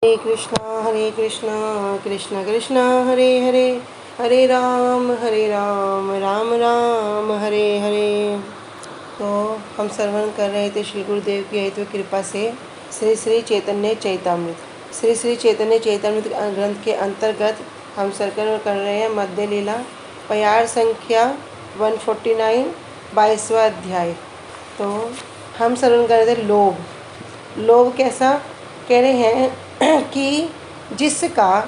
हरे कृष्णा कृष्ण कृष्ण हरे हरे, हरे राम राम राम हरे हरे। तो हम श्रवण कर रहे थे श्री गुरुदेव की अहितव कृपा से श्री श्री चैतन्य चैतामृत। श्री चैतन्य चैतामृत ग्रंथ के अंतर्गत हम श्रवण कर रहे हैं मध्य लीला प्यार संख्या 149 22वां अध्याय। तो हम श्रवण कर रहे थे लोभ कैसा कह रहे हैं कि जिसका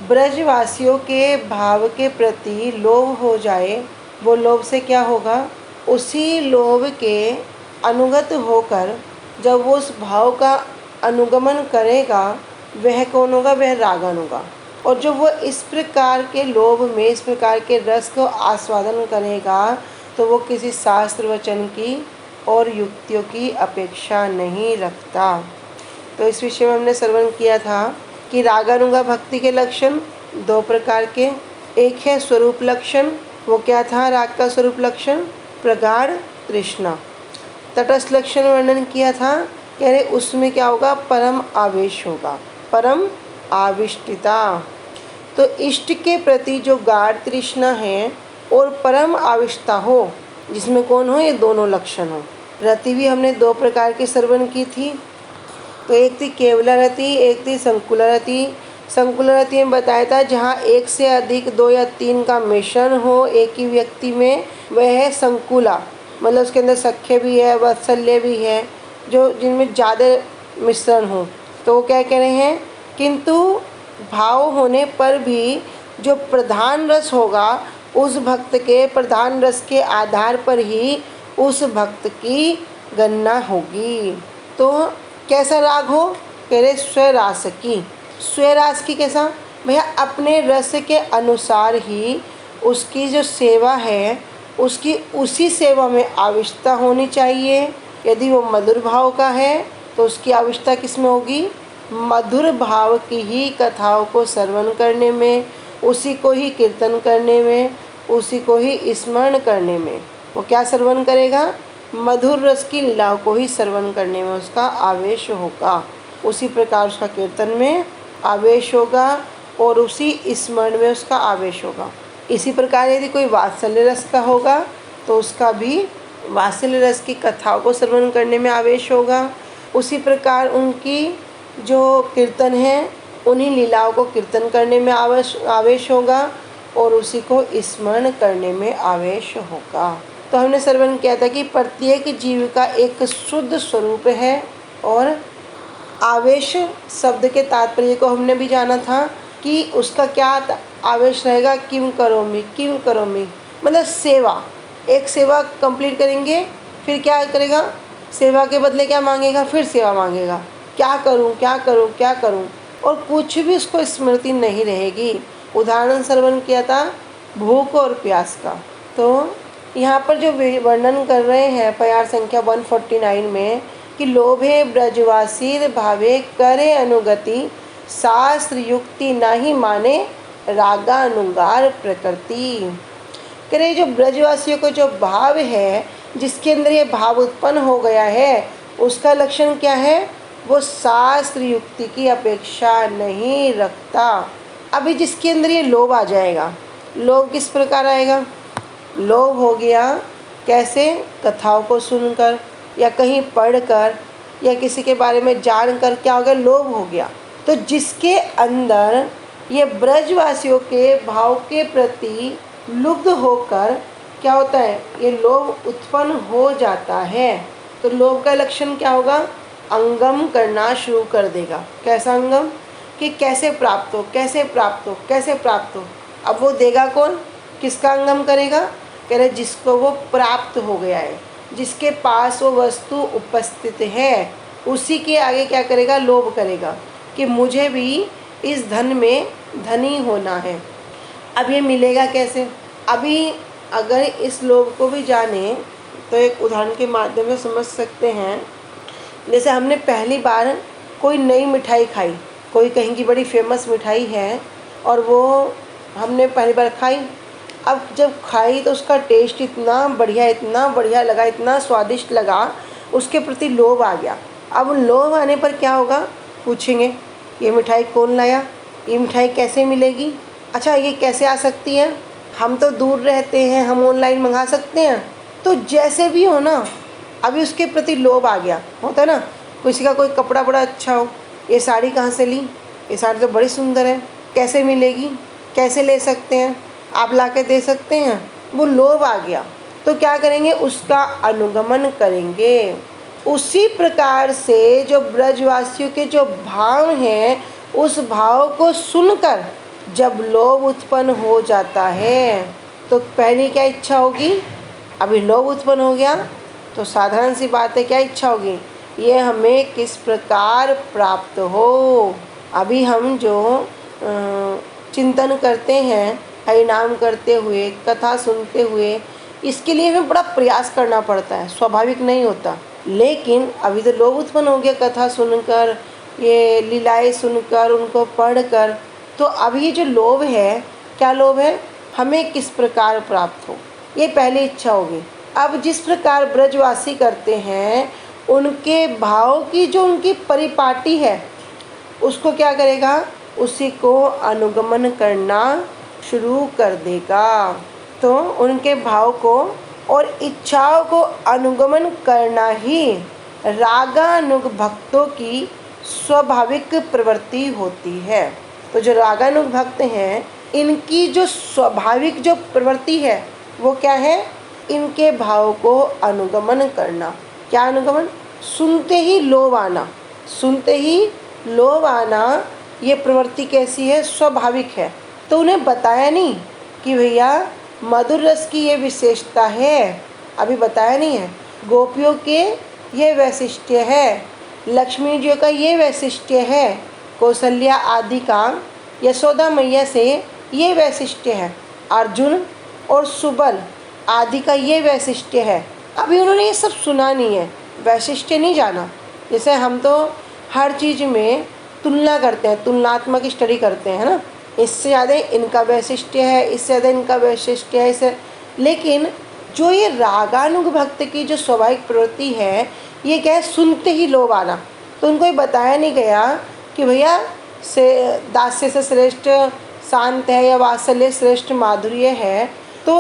ब्रजवासियों के भाव के प्रति लोभ हो जाए, वो लोभ से क्या होगा, उसी लोभ के अनुगत होकर जब वो उस भाव का अनुगमन करेगा, वह कौन होगा, वह रागन होगा। और जब वो इस प्रकार के लोभ में इस प्रकार के रस को आस्वादन करेगा, तो वो किसी शास्त्र वचन की और युक्तियों की अपेक्षा नहीं रखता। तो इस विषय में हमने श्रवण किया था कि रागानुगा भक्ति के लक्षण दो प्रकार के, एक है स्वरूप लक्षण। वो क्या था राग का स्वरूप लक्षण, प्रगाढ़ तृष्णा। तटस्थ लक्षण वर्णन किया था, कह रहे उसमें क्या होगा, परम आवेश होगा, परम आविष्टिता। तो इष्ट के प्रति जो गाढ़ तृष्णा है और परम आविष्टता हो, जिसमें कौन हो, ये दोनों लक्षण हो। रति भी हमने दो प्रकार की श्रवण की थी। तो एक थी केवला रति, एक थी संकुला रति। संकुला रति में बताया था जहाँ एक से अधिक 2 या 3 का मिश्रण हो एक ही व्यक्ति में, वह है संकुला। मतलब उसके अंदर सख्य भी है, वात्सल्य भी है, जो जिनमें ज़्यादा मिश्रण हो। तो वो क्या कह रहे हैं, किंतु भाव होने पर भी जो प्रधान रस होगा, उस भक्त के प्रधान रस के आधार पर ही उस भक्त की गणना होगी। तो कैसा राग हो, कह रहे स्वरास की। स्वरास की कैसा भैया, अपने रस के अनुसार ही उसकी जो सेवा है, उसकी उसी सेवा में आविष्टता होनी चाहिए। यदि वो मधुर भाव का है तो उसकी आविष्टता किस में होगी, मधुर भाव की ही कथाओं को श्रवण करने में, उसी को ही कीर्तन करने में, उसी को ही स्मरण करने में। वो क्या श्रवण करेगा, मधुर रस की लीलाओं को ही श्रवण करने में उसका आवेश होगा। उसी प्रकार उसका कीर्तन में आवेश होगा और उसी स्मरण में उसका आवेश होगा। इसी प्रकार यदि कोई वात्सल्य रस का होगा तो उसका भी वात्सल्य रस की कथाओं को श्रवण करने में आवेश होगा। उसी प्रकार उनकी जो कीर्तन है, उन्हीं लीलाओं को कीर्तन करने में आवेश होगा और उसी को स्मरण करने में आवेश होगा। तो हमने श्रवण किया था कि प्रत्येक जीव का एक शुद्ध स्वरूप है, और आवेश शब्द के तात्पर्य को हमने भी जाना था कि उसका क्या आवेश रहेगा, किम करोमि, मतलब सेवा। एक सेवा कंप्लीट करेंगे, फिर क्या करेगा, सेवा के बदले क्या मांगेगा, फिर सेवा मांगेगा, क्या करूं, और कुछ भी उसको स्मृति नहीं रहेगी। उदाहरण श्रवण किया था भूख और प्यास का। तो यहाँ पर जो वर्णन कर रहे हैं प्यार संख्या 149 में कि लोभे ब्रजवासी भावे करे अनुगति, शास्त्र युक्ति नहीं माने रागानुगार प्रकृति। करे जो ब्रजवासियों को जो भाव है, जिसके अंदर ये भाव उत्पन्न हो गया है, उसका लक्षण क्या है, वो शास्त्र युक्ति की अपेक्षा नहीं रखता। अभी जिसके अंदर ये लोभ आ जाएगा, लोभ किस प्रकार आएगा, लोभ हो गया कैसे, कथाओं को सुनकर या कहीं पढ़कर या किसी के बारे में जानकर क्या हो गया, लोभ हो गया। तो जिसके अंदर ये ब्रजवासियों के भाव के प्रति लुब्ध होकर क्या होता है, ये लोभ उत्पन्न हो जाता है। तो लोभ का लक्षण क्या होगा, अंगम करना शुरू कर देगा। कैसा अंगम, कि कैसे प्राप्त हो। अब वो देगा कौन, किसका अंगम करेगा, कह रहे जिसको वो प्राप्त हो गया है, जिसके पास वो वस्तु उपस्थित है, उसी के आगे क्या करेगा, लोभ करेगा कि मुझे भी इस धन में धनी होना है। अब ये मिलेगा कैसे, अभी अगर इस लोभ को भी जाने तो एक उदाहरण के माध्यम से समझ सकते हैं। जैसे हमने पहली बार कोई नई मिठाई खाई, कोई कहीं की बड़ी फेमस मिठाई है और वो हमने पहली बार खाई। अब जब खाई तो उसका टेस्ट इतना बढ़िया लगा, इतना स्वादिष्ट लगा, उसके प्रति लोभ आ गया। अब लोभ आने पर क्या होगा, पूछेंगे ये मिठाई कौन लाया, ये मिठाई कैसे मिलेगी, अच्छा ये कैसे आ सकती है, हम तो दूर रहते हैं, हम ऑनलाइन मंगा सकते हैं। तो जैसे भी हो ना, अभी उसके प्रति लोभ आ गया होता है ना। किसी का कोई कपड़ा बड़ा अच्छा हो, ये साड़ी कहाँ से ली, ये साड़ी तो बड़ी सुंदर है, कैसे मिलेगी, कैसे ले सकते हैं, आप ला के दे सकते हैं, वो लोभ आ गया। तो क्या करेंगे, उसका अनुगमन करेंगे। उसी प्रकार से जो ब्रजवासियों के जो भाव हैं, उस भाव को सुनकर जब लोभ उत्पन्न हो जाता है तो पहली क्या इच्छा होगी, अभी लोभ उत्पन्न हो गया तो साधारण सी बात है, क्या इच्छा होगी, ये हमें किस प्रकार प्राप्त हो। अभी हम जो चिंतन करते हैं हरि नाम करते हुए, कथा सुनते हुए, इसके लिए हमें बड़ा प्रयास करना पड़ता है, स्वाभाविक नहीं होता। लेकिन अभी तो लोभ उत्पन्न हो गया कथा सुनकर, ये लीलाएं सुनकर, उनको पढ़कर। तो अभी ये जो लोभ है, क्या लोभ है, हमें किस प्रकार प्राप्त हो, ये पहली इच्छा होगी। अब जिस प्रकार ब्रजवासी करते हैं, उनके भाव की जो उनकी परिपाटी है, उसको क्या करेगा, उसी को अनुगमन करना शुरू कर देगा। तो उनके भाव को और इच्छाओं को अनुगमन करना ही रागानुग भक्तों की स्वाभाविक प्रवृत्ति होती है। तो जो रागानुग भक्त हैं, इनकी जो स्वाभाविक जो प्रवृत्ति है वो क्या है, इनके भाव को अनुगमन करना। क्या अनुगमन, सुनते ही लोभ आना, सुनते ही लोभ आना, ये प्रवृत्ति कैसी है, स्वाभाविक है। तो उन्हें बताया नहीं कि भैया मधुर रस की ये विशेषता है, अभी बताया नहीं है, गोपियों के ये वैशिष्ट्य है, लक्ष्मी जी का ये वैशिष्ट्य है, कौशल्या आदि का, यशोदा मैया से ये वैशिष्ट्य है, अर्जुन और सुबल आदि का ये वैशिष्ट्य है। अभी उन्होंने ये सब सुना नहीं है, वैशिष्ट्य नहीं जाना। जैसे हम तो हर चीज़ में तुलना करते हैं, तुलनात्मक स्टडी करते हैं ना, इससे ज़्यादा इनका वैशिष्ट्य है, इससे ज़्यादा इनका वैशिष्ट्य है, इससे। लेकिन जो ये रागानुग भक्त की जो स्वाभाविक प्रवृत्ति है, ये क्या है, सुनते ही लोभ आना। तो उनको ये बताया नहीं गया कि भैया से दास्य से श्रेष्ठ शांत है या वात्सल्य श्रेष्ठ माधुर्य है। तो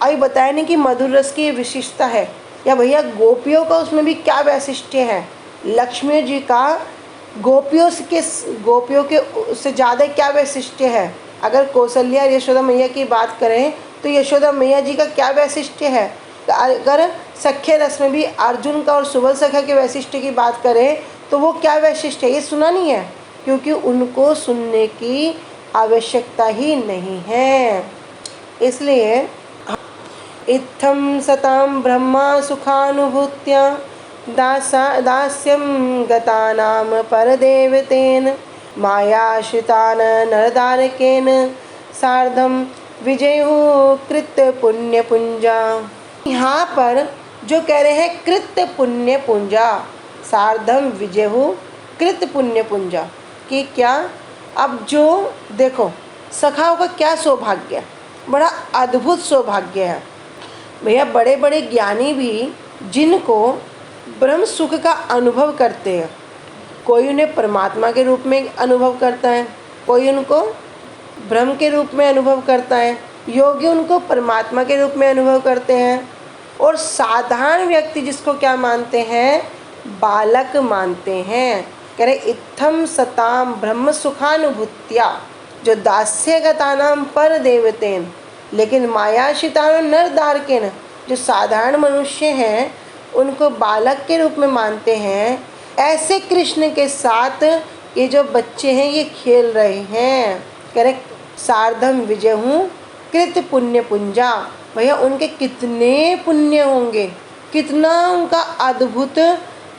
अभी बताया नहीं कि मधुर रस की विशिष्टता है, या भैया गोपियों का उसमें भी क्या वैशिष्ट्य है, लक्ष्मी जी का गोपियों के उससे ज़्यादा क्या वैशिष्ट्य है। अगर कौशल्या यशोदा मैया की बात करें तो यशोदा मैया जी का क्या वैशिष्ट्य है। अगर सख्य रस में भी अर्जुन का और सुबल सखा के वैशिष्ट्य की बात करें तो वो क्या वैशिष्ट्य है, ये सुना नहीं है, क्योंकि उनको सुनने की आवश्यकता ही नहीं है। इसलिए इत्थं सतां ब्रह्मा सुखानुभूत्या दास्यं गतानां परदेवतेन मायाश्रितान् नरदारकेन सार्धं विजयुः कृत्य पुण्यपुंजा। यहाँ पर जो कह रहे हैं कृत्य पुण्यपुंजा, सार्धम विजयुः कृत्य पुण्यपुंजा, कि क्या, अब जो देखो सखाओं का क्या सौभाग्य, बड़ा अद्भुत सौभाग्य है भैया। बड़े बड़े ज्ञानी भी जिनको ब्रह्म सुख का अनुभव करते हैं, कोई उन्हें परमात्मा के रूप में अनुभव करता है, कोई उनको ब्रह्म के रूप में अनुभव करता है, योगी उनको परमात्मा के रूप में अनुभव करते हैं, और साधारण व्यक्ति जिसको क्या मानते हैं, बालक मानते हैं। कह रहे इत्थम सताम ब्रह्म सुखानुभूत्या, जो दास्यगतानाम पर देवतेन, लेकिन मायाशितान नर दारकेन, जो साधारण मनुष्य हैं उनको बालक के रूप में मानते हैं। ऐसे कृष्ण के साथ ये जो बच्चे हैं ये खेल रहे हैं। कह रहे सार्धम विजयुः कृत पुण्य पुंजा, भैया उनके कितने पुण्य होंगे, कितना उनका अद्भुत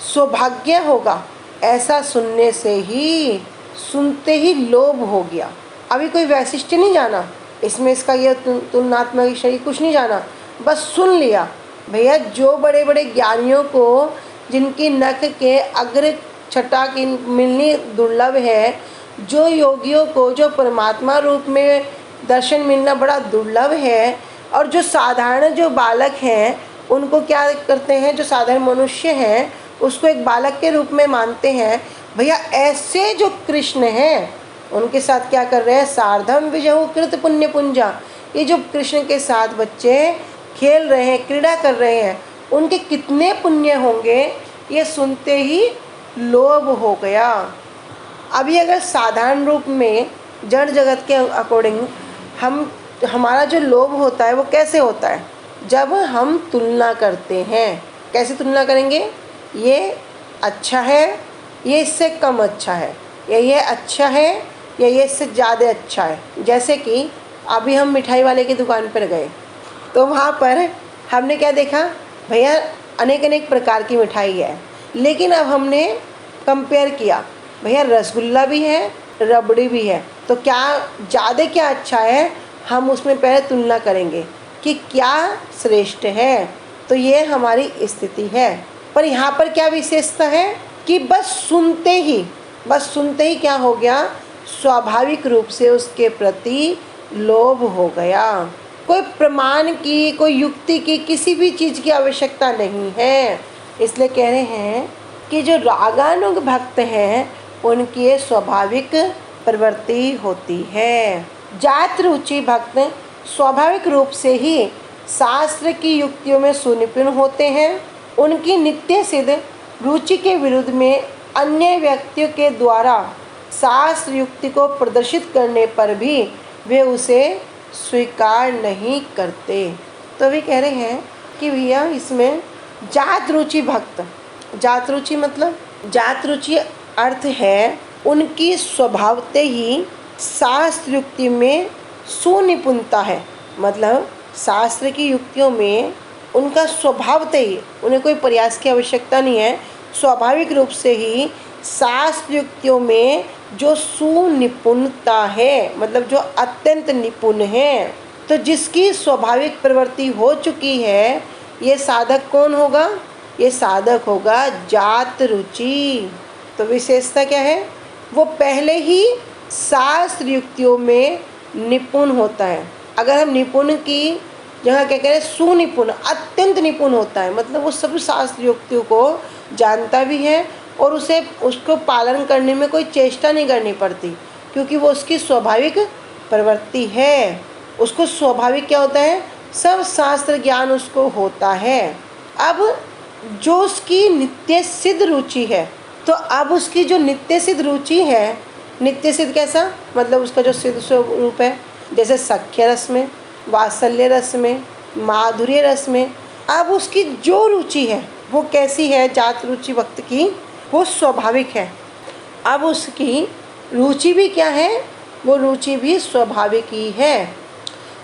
सौभाग्य होगा। ऐसा सुनने से ही, सुनते ही लोभ हो गया। अभी कोई वैशिष्ट्य नहीं जाना इसमें, इसका ये तुलनात्मक शरीर कुछ नहीं जाना, बस सुन लिया। भैया जो बड़े बड़े ज्ञानियों को, जिनकी नख के अग्र छटा की मिलनी दुर्लभ है, जो योगियों को जो परमात्मा रूप में दर्शन मिलना बड़ा दुर्लभ है, और जो साधारण जो बालक हैं उनको क्या करते हैं, जो साधारण मनुष्य हैं उसको एक बालक के रूप में मानते हैं, भैया ऐसे जो कृष्ण हैं उनके साथ क्या कर रहे हैं, सार्धम विजहु कृत पुण्य पुंजा। ये जो कृष्ण के साथ बच्चे खेल रहे हैं, क्रीड़ा कर रहे हैं, उनके कितने पुण्य होंगे, ये सुनते ही लोभ हो गया। अभी अगर साधारण रूप में जड़ जगत के अकॉर्डिंग हमारा जो लोभ होता है वो कैसे होता है, जब हम तुलना करते हैं। कैसे तुलना करेंगे, ये अच्छा है, ये इससे कम अच्छा है, या ये अच्छा है या ये इससे ज़्यादा अच्छा है। जैसे कि अभी हम मिठाई वाले की दुकान पर गए तो वहाँ पर हमने क्या देखा, भैया अनेक अनेक प्रकार की मिठाई है, लेकिन अब हमने कंपेयर किया, भैया रसगुल्ला भी है, रबड़ी भी है, तो क्या ज़्यादा क्या अच्छा है, हम उसमें पहले तुलना करेंगे कि क्या श्रेष्ठ है। तो ये हमारी स्थिति है। पर यहाँ पर क्या विशेषता है कि बस सुनते ही क्या हो गया, स्वाभाविक रूप से उसके प्रति लोभ हो गया। कोई प्रमाण की, कोई युक्ति की, किसी भी चीज़ की आवश्यकता नहीं है। इसलिए कह रहे हैं कि जो रागानुग भक्त हैं उनकी ये स्वाभाविक प्रवृत्ति होती है। जात रुचि भक्त स्वाभाविक रूप से ही शास्त्र की युक्तियों में सुनिपुण होते हैं। उनकी नित्य सिद्ध रुचि के विरुद्ध में अन्य व्यक्तियों के द्वारा शास्त्र युक्ति को प्रदर्शित करने पर भी वे उसे स्वीकार नहीं करते। तो वे कह रहे हैं कि भैया इसमें जात रुचि भक्त, जात रुचि मतलब, जात रुचि अर्थ है उनकी स्वभावते ही शास्त्र युक्ति में सुनिपुणता है। मतलब शास्त्र की युक्तियों में उनका स्वभावते ही, उन्हें कोई प्रयास की आवश्यकता नहीं है, स्वाभाविक रूप से ही शास्त्र युक्तियों में जो सुनिपुणता है, मतलब जो अत्यंत निपुण है। तो जिसकी स्वाभाविक प्रवृत्ति हो चुकी है, ये साधक कौन होगा, ये साधक होगा जात रुचि। तो विशेषता क्या है, वो पहले ही शास्त्र युक्तियों में निपुण होता है। अगर हम निपुण की जगह क्या कह रहे हैं, सुनिपुण, अत्यंत निपुण होता है, मतलब वो सब शास्त्र युक्तियों को जानता भी है और उसको पालन करने में कोई चेष्टा नहीं करनी पड़ती, क्योंकि वो उसकी स्वाभाविक प्रवृत्ति है। उसको स्वाभाविक क्या होता है, सब शास्त्र ज्ञान उसको होता है। अब जो उसकी नित्य सिद्ध रुचि है, तो अब उसकी जो नित्य सिद्ध रुचि है, नित्य सिद्ध कैसा, मतलब उसका जो सिद्ध स्वरूप है, जैसे सख्य रस में, वात्सल्य रस में, माधुर्य रस में। अब उसकी जो रुचि है वो कैसी है, जात रुचि भक्त की, वो स्वाभाविक है। अब उसकी रुचि भी क्या है, वो रुचि भी स्वाभाविक ही है।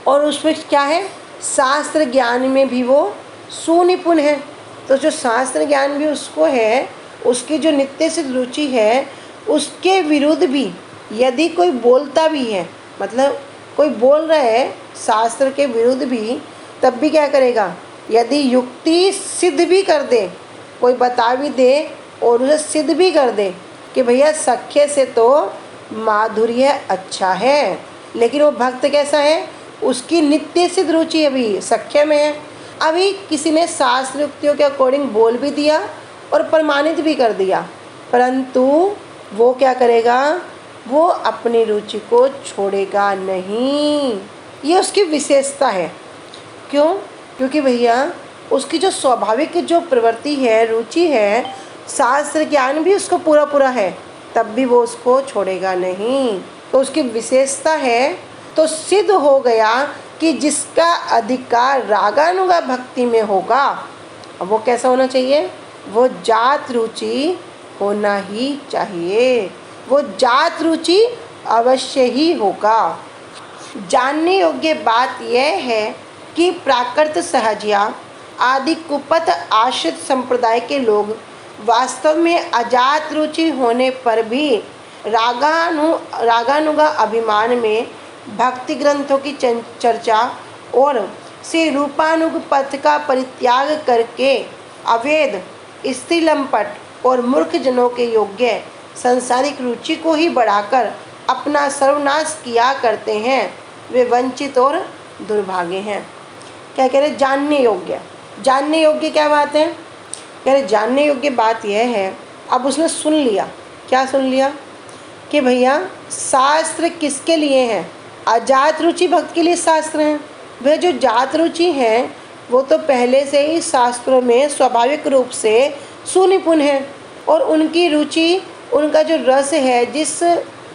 और उसमें क्या है, शास्त्र ज्ञान में भी वो सुनिपुण है। तो जो शास्त्र ज्ञान भी उसको है, उसकी जो नित्य सिद्ध रुचि है, उसके विरुद्ध भी यदि कोई बोलता भी है, मतलब कोई बोल रहा है शास्त्र के विरुद्ध भी, तब भी क्या करेगा, यदि युक्ति सिद्ध भी कर दे, कोई बता भी दे और उसे सिद्ध भी कर दे कि भैया सख्य से तो माधुर्य अच्छा है, लेकिन वो भक्त कैसा है, उसकी नित्य सिद्ध रुचि अभी सख्य में है। अभी किसी ने शास्त्र युक्तियों के अकॉर्डिंग बोल भी दिया और प्रमाणित भी कर दिया, परंतु वो क्या करेगा, वो अपनी रुचि को छोड़ेगा नहीं। ये उसकी विशेषता है। क्यों, क्योंकि भैया उसकी जो स्वाभाविक जो प्रवृत्ति है, रुचि है, शास्त्र ज्ञान भी उसको पूरा पूरा है, तब भी वो उसको छोड़ेगा नहीं। तो उसकी विशेषता है। तो सिद्ध हो गया कि जिसका अधिकार रागानुगा भक्ति में होगा, अब वो कैसा होना चाहिए, वो जात रुचि होना ही चाहिए, वो जात रुचि अवश्य ही होगा। जानने योग्य बात यह है कि प्राकृत सहजिया आदि कुपथ आश्रित संप्रदाय के लोग वास्तव में अजात रुचि होने पर भी रागानुगा अभिमान में भक्ति ग्रंथों की चर्चा और से रूपानुग पथ का परित्याग करके अवैध, स्त्रीलंपट और मूर्ख जनों के योग्य संसारिक रुचि को ही बढ़ाकर अपना सर्वनाश किया करते हैं। वे वंचित और दुर्भागे हैं। क्या कह रहे, जानने योग्य, जानने योग्य क्या बात है, कह रहे जानने योग्य बात यह है, अब उसने सुन लिया क्या सुन लिया कि भैया शास्त्र किसके लिए हैं? अजात रुचि भक्त के लिए शास्त्र हैं। वह जो जात रुचि हैं वो तो पहले से ही शास्त्रों में स्वाभाविक रूप से सुनिपुण है, और उनकी रुचि, उनका जो रस है, जिस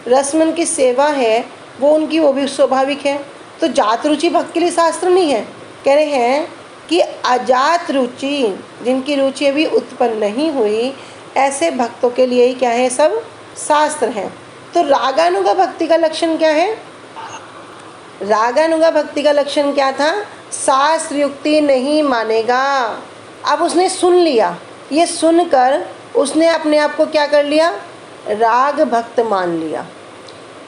रस में उनकी सेवा है वो भी स्वाभाविक है। तो जात रुचि भक्त के लिए शास्त्र नहीं है। कह रहे हैं कि अजात रुचि, जिनकी रुचि अभी उत्पन्न नहीं हुई, ऐसे भक्तों के लिए ही क्या है, सब शास्त्र हैं। तो रागानुगा भक्ति का लक्षण क्या है? रागानुगा भक्ति का लक्षण क्या था? शास्त्र युक्ति नहीं मानेगा। अब उसने सुन लिया, ये सुनकर उसने अपने आप को क्या कर लिया? राग भक्त मान लिया।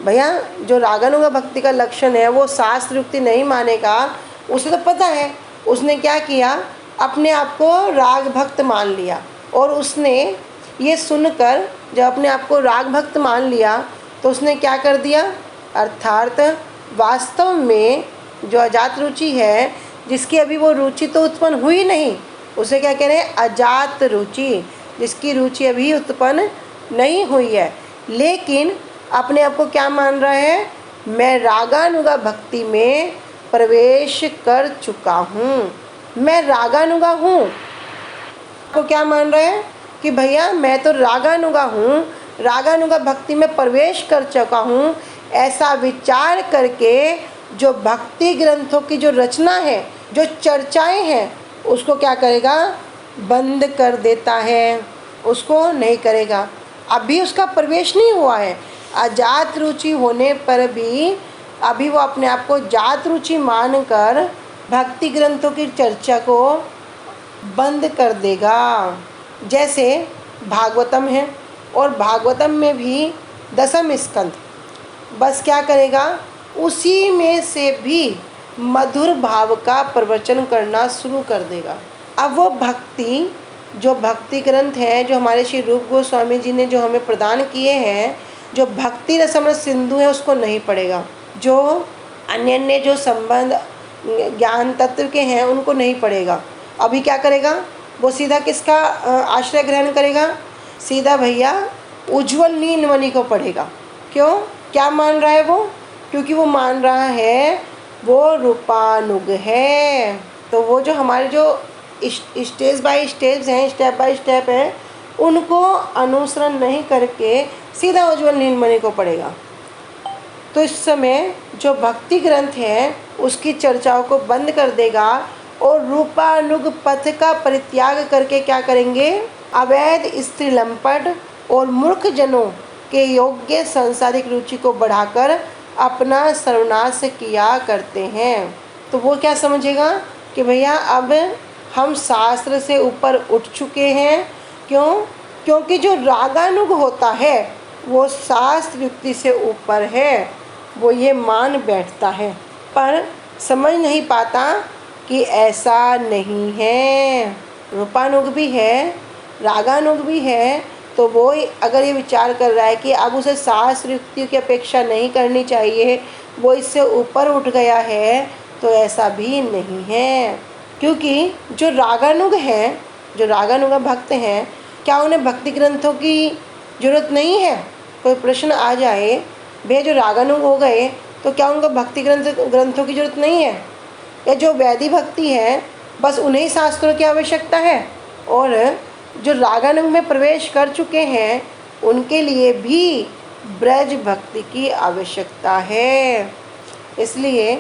भैया जो रागानुगा भक्ति का लक्षण है वो शास्त्र युक्ति नहीं मानेगा, उसे तो पता है। उसने क्या किया? अपने आप को राग भक्त मान लिया, और उसने ये सुनकर जब अपने आप को राग भक्त मान लिया तो उसने क्या कर दिया? अर्थात वास्तव में जो अजात रुचि है, जिसकी अभी वो रुचि तो उत्पन्न हुई नहीं, उसे क्या कह रहे हैं? अजात रुचि, जिसकी रुचि अभी उत्पन्न नहीं हुई है, लेकिन अपने आप को क्या मान रहा है? मैं रागानुगा भक्ति में प्रवेश कर चुका हूँ, मैं रागानुगा हूँ। को क्या मान रहा है कि भैया मैं तो रागानुगा हूँ, रागानुगा भक्ति में प्रवेश कर चुका हूँ। ऐसा विचार करके जो भक्ति ग्रंथों की जो रचना है, जो चर्चाएं हैं, उसको क्या करेगा? बंद कर देता है, उसको नहीं करेगा। अभी उसका प्रवेश नहीं हुआ है। अजात रुचि होने पर भी अभी वो अपने आप को जात रुचि मानकर भक्ति ग्रंथों की चर्चा को बंद कर देगा। जैसे भागवतम है, और भागवतम में भी दशम स्कंद, बस क्या करेगा? उसी में से भी मधुर भाव का प्रवचन करना शुरू कर देगा। अब वो भक्ति, जो भक्ति ग्रंथ हैं, जो हमारे श्री रूप गोस्वामी जी ने जो हमें प्रदान किए हैं, जो भक्ति रसमृत सिंधु है, उसको नहीं पढ़ेगा। जो अन्य अन्य जो संबंध ज्ञान तत्व के हैं उनको नहीं पढ़ेगा। अभी क्या करेगा? वो सीधा किसका आश्रय ग्रहण करेगा? सीधा भैया उज्ज्वल नीलमणि को पढ़ेगा। क्यों? क्या मान रहा है वो? क्योंकि वो मान रहा है वो रूपानुग है। तो वो जो हमारे जो स्टेज बाय स्टेज हैं, स्टेप बाय स्टेप हैं, उनको अनुसरण नहीं करके सीधा उज्ज्वल नीलमणि को पढ़ेगा। तो इस समय जो भक्ति ग्रंथ है उसकी चर्चाओं को बंद कर देगा, और रूपानुग पथ का परित्याग करके क्या करेंगे? अवैध स्त्री लंपट और मूर्ख जनों के योग्य सांसारिक रुचि को बढ़ाकर अपना सर्वनाश किया करते हैं। तो वो क्या समझेगा कि भैया अब हम शास्त्र से ऊपर उठ चुके हैं। क्यों? क्योंकि जो रागानुग होता है वो शास्त्र युक्ति से ऊपर है, वो ये मान बैठता है, पर समझ नहीं पाता कि ऐसा नहीं है। रूपानुग भी है, रागानुग भी है, तो वो अगर ये विचार कर रहा है कि अब उसे शास्त्र युक्ति की अपेक्षा नहीं करनी चाहिए, वो इससे ऊपर उठ गया है, तो ऐसा भी नहीं है। क्योंकि जो रागानुग हैं, जो रागानुगा भक्त हैं, क्या उन्हें भक्ति ग्रंथों की ज़रूरत नहीं है? कोई प्रश्न आ जाए, वे जो रागानुग हो गए तो क्या उनको भक्ति ग्रंथों की ज़रूरत नहीं है? या जो वैदिक भक्ति है बस उन्हें शास्त्रों की आवश्यकता है, और जो रागानुग में प्रवेश कर चुके हैं उनके लिए भी ब्रज भक्ति की आवश्यकता है। इसलिए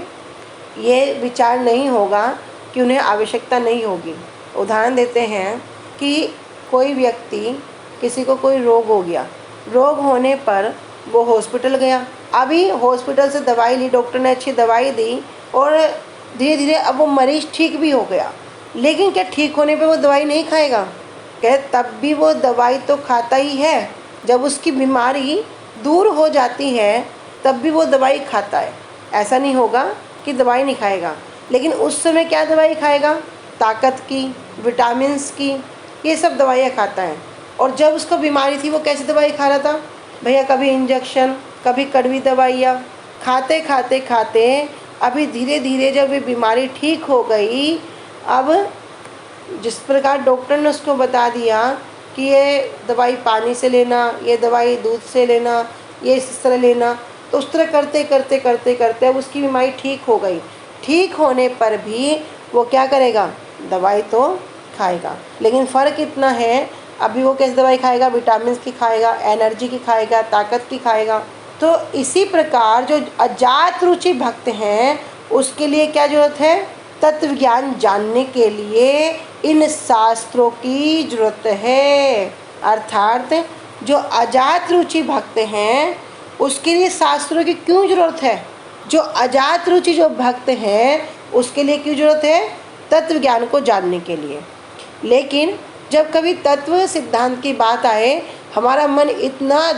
ये विचार नहीं होगा कि उन्हें आवश्यकता नहीं होगी। उदाहरण देते हैं कि कोई व्यक्ति, किसी को कोई रोग हो गया, रोग होने पर वो हॉस्पिटल गया। अभी हॉस्पिटल से दवाई ली, डॉक्टर ने अच्छी दवाई दी, और धीरे धीरे अब वो मरीज़ ठीक भी हो गया। लेकिन क्या ठीक होने पे वो दवाई नहीं खाएगा? क्या तब भी वो दवाई तो खाता ही है। जब उसकी बीमारी दूर हो जाती है तब भी वो दवाई खाता है। ऐसा नहीं होगा कि दवाई नहीं खाएगा, लेकिन उस समय क्या दवाई खाएगा? ताकत की, विटामिन्स की, ये सब दवाइयाँ खाता है। और जब उसको बीमारी थी वो कैसी दवाई खा रहा था? भैया कभी इंजेक्शन, कभी कड़वी दवाइयाँ खाते खाते खाते अभी धीरे धीरे जब ये बीमारी ठीक हो गई, अब जिस प्रकार डॉक्टर ने उसको बता दिया कि ये दवाई पानी से लेना, ये दवाई दूध से लेना, ये इस तरह लेना। तो उस तरह करते करते करते करते अब उसकी बीमारी ठीक हो गई। ठीक होने पर भी वो क्या करेगा, दवाई तो खाएगा, लेकिन फ़र्क इतना है अभी वो कैसे दवाई खाएगा, विटामिन की खाएगा, एनर्जी की खाएगा, ताकत की खाएगा। तो इसी प्रकार जो अजात रुचि भक्त हैं उसके लिए क्या जरूरत है, तत्व ज्ञान जानने के लिए इन शास्त्रों की जरूरत है। अर्थात जो अजात रुचि भक्त हैं उसके लिए शास्त्रों की क्यों जरूरत है, जो अजात रुचि जो भक्त हैं उसके लिए क्यों जरूरत है, तत्व ज्ञान को जानने के लिए। लेकिन जब कभी तत्व सिद्धांत की बात आए, हमारा मन इतना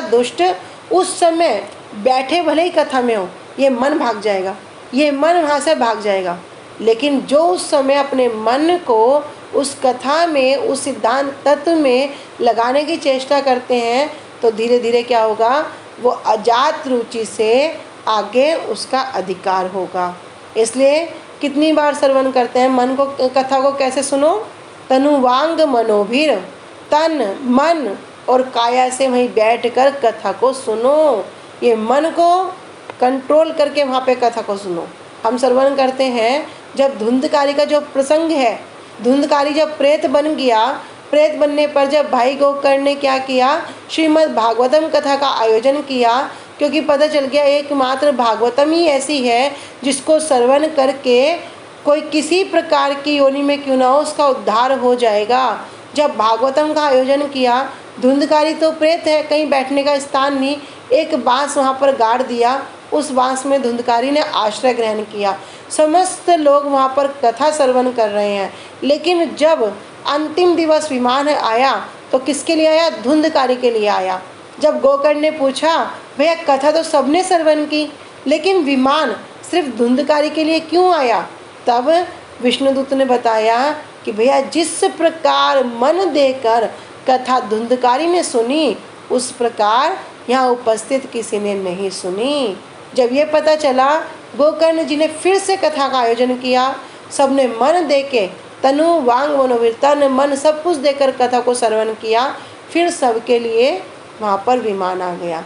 दुष्ट उस समय बैठे भले ही कथा में हो, ये मन भाग जाएगा, ये मन वहाँ से भाग जाएगा। लेकिन जो उस समय अपने मन को उस कथा में, उस सिद्धांत तत्व में लगाने की चेष्टा करते हैं, तो धीरे धीरे क्या होगा, वो अजात रुचि से आगे उसका अधिकार होगा। इसलिए कितनी बार श्रवण करते हैं, मन को, कथा को कैसे सुनो, तनुवांग मनोभीर, तन मन और काया से वहीं बैठकर कथा को सुनो। ये मन को कंट्रोल करके वहाँ पे कथा को सुनो। हम श्रवण करते हैं, जब धुंधकारी का जो प्रसंग है, धुंधकारी जब प्रेत बन गया, प्रेत बनने पर जब भाई गोकर्ण ने क्या किया, श्रीमद् भागवतम कथा का आयोजन किया, क्योंकि पता चल गया एकमात्र भागवतम ही ऐसी है जिसको श्रवण करके कोई किसी प्रकार की योनि में क्यों ना हो उसका उद्धार हो जाएगा। जब भागवतम का आयोजन किया, धुंधकारी तो प्रेत है, कहीं बैठने का स्थान नहीं, एक बांस वहाँ पर गाड़ दिया, उस बांस में धुंधकारी ने आश्रय ग्रहण किया। समस्त लोग वहाँ पर कथा श्रवण कर रहे हैं, लेकिन जब अंतिम दिवस विमान आया तो किसके लिए आया, धुंधकारी के लिए आया। जब गोकर्ण ने पूछा, भैया कथा तो सबने श्रवण की, लेकिन विमान सिर्फ धुंधकारी के लिए क्यों आया, तब विष्णुदूत ने बताया कि भैया जिस प्रकार मन देकर कथा धुंधकारी ने सुनी, उस प्रकार यहाँ उपस्थित किसी ने नहीं सुनी। जब ये पता चला, गोकर्ण जी ने फिर से कथा का आयोजन किया, सबने मन देके, तनु वांग मनोवीर, तन मन सब कुछ देकर कथा को श्रवण किया, फिर सबके लिए वहाँ पर विमान आ गया।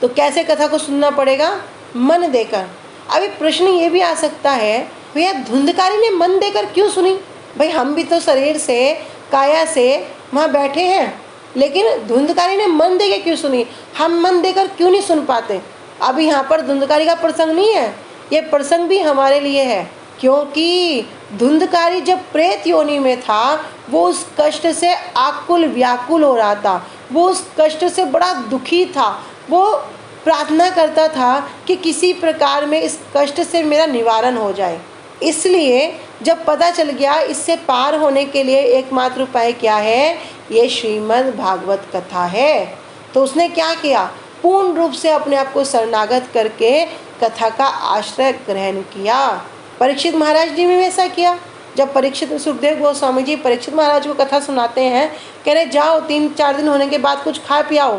तो कैसे कथा को सुनना पड़ेगा, मन देकर। अभी प्रश्न ये भी आ सकता है, भैया धुंधकारी ने मन देकर क्यों सुनी, भाई हम भी तो शरीर से, काया से वहाँ बैठे हैं, लेकिन धुंधकारी ने मन देकर क्यों सुनी, हम मन देकर क्यों नहीं सुन पाते। अभी यहाँ पर धुंधकारी का प्रसंग नहीं है, ये प्रसंग भी हमारे लिए है, क्योंकि धुंधकारी जब प्रेत योनि में था, वो उस कष्ट से आकुल व्याकुल हो रहा था, वो उस कष्ट से बड़ा दुखी था, वो प्रार्थना करता था कि किसी प्रकार में इस कष्ट से मेरा निवारण हो जाए। इसलिए जब पता चल गया इससे पार होने के लिए एकमात्र उपाय क्या है, ये श्रीमद् भागवत कथा है, तो उसने क्या किया, पूर्ण रूप से अपने आप को शरणागत करके कथा का आश्रय ग्रहण किया। परीक्षित महाराज जी ने ऐसा किया। जब परीक्षित सुखदेव गोस्वामी जी परीक्षित महाराज को कथा सुनाते हैं, कह रहे जाओ 3-4 दिन होने के बाद कुछ खा पियाओ,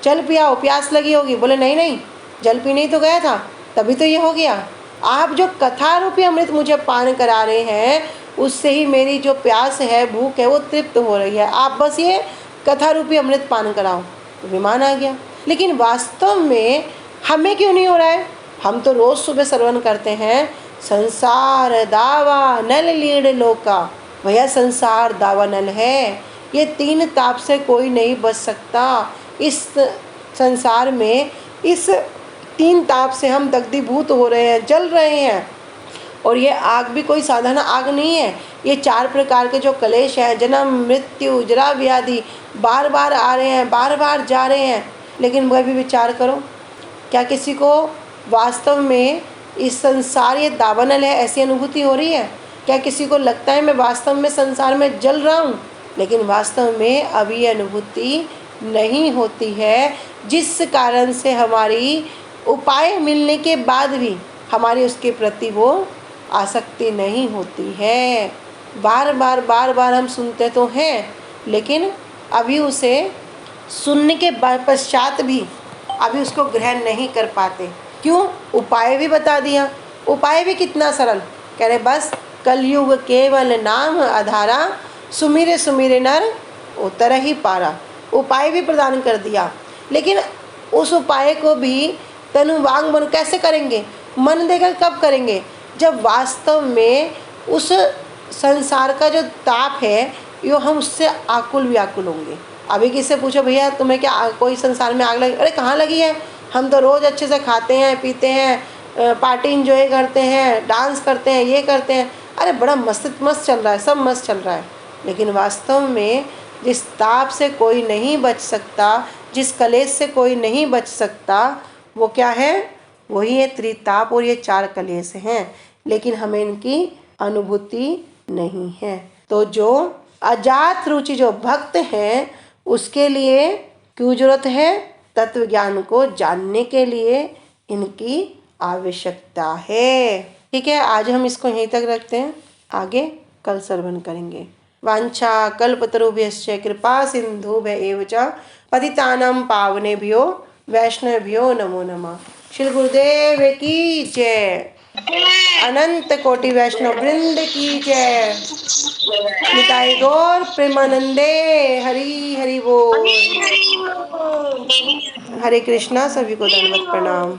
जल पियाओ, प्यास लगी होगी। बोले नहीं नहीं, जल पीने ही तो गया था, तभी तो ये हो गया। आप जो कथा रूपी अमृत मुझे पान करा रहे हैं, उससे ही मेरी जो प्यास है, भूख है, वो तृप्त हो रही है, आप बस ये कथा रूपी अमृत पान कराओ। तो विमान आ गया। लेकिन वास्तव में हमें क्यों नहीं हो रहा है, हम तो रोज़ सुबह श्रवण करते हैं, संसार दावा नल लीड लोका। भैया संसार दावा नल है, ये 3 ताप से कोई नहीं बच सकता। इस संसार में इस 3 ताप से हम दग्धीभूत हो रहे हैं, जल रहे हैं। और ये आग भी कोई साधारण आग नहीं है, ये 4 प्रकार के जो कलेश हैं, जन्म मृत्यु जरा व्याधि, बार बार आ रहे हैं, बार बार जा रहे हैं। लेकिन वह भी विचार करो, क्या किसी को वास्तव में इस संसार ये दावानल है ऐसी अनुभूति हो रही है? क्या किसी को लगता है मैं वास्तव में संसार में जल रहा हूँ? लेकिन वास्तव में अभी अनुभूति नहीं होती है, जिस कारण से हमारी उपाय मिलने के बाद भी हमारी उसके प्रति वो आसक्ति नहीं होती है। बार बार हम सुनते तो हैं, लेकिन अभी उसे सुनने के पश्चात भी अभी उसको ग्रहण नहीं कर पाते। क्यों? उपाय भी बता दिया। उपाय भी कितना सरल, कह रहे बस कलयुग केवल नाम आधारा, सुमिरे सुमिरे नर उतर ही पारा, उपाय भी प्रदान कर दिया। लेकिन उस उपाय को भी तनु वांग मन कैसे करेंगे? मन देकर कब करेंगे? जब वास्तव में उस संसार का जो ताप है यो हम उससे आकुल व्याकुल होंगे। अभी किससे पूछो भैया तुम्हें क्या कोई संसार में आग लगी? अरे कहाँ लगी है, हम तो रोज़ अच्छे से खाते हैं पीते हैं, पार्टी इंजॉय करते हैं, डांस करते हैं, ये करते हैं, अरे बड़ा मस्त मस्त चल रहा है, सब मस्त चल रहा है। लेकिन वास्तव में जिस ताप से कोई नहीं बच सकता, जिस कलेश से कोई नहीं बच सकता, वो क्या है? वही है त्रिताप और ये 4 कलेश हैं। लेकिन हमें इनकी अनुभूति नहीं है। तो जो अजात रुचि जो भक्त हैं उसके लिए क्यों जरूरत है? तत्व ज्ञान को जानने के लिए इनकी आवश्यकता है। ठीक है, आज हम इसको यहीं तक रखते हैं, आगे कल श्रवण करेंगे। वांछा कल्पतरुभ्यश्च कृपा सिंधुभ्य एव च पतितानां पावनेभ्यो वैष्णवेभ्यो नमो नमः। श्री गुरुदेव की जय, अनंत कोटि वैष्णव वृंद की जय, निताई गौर प्रेमानंदे, हरि हरि बोल। हरे कृष्णा, सभी को दंडवत प्रणाम।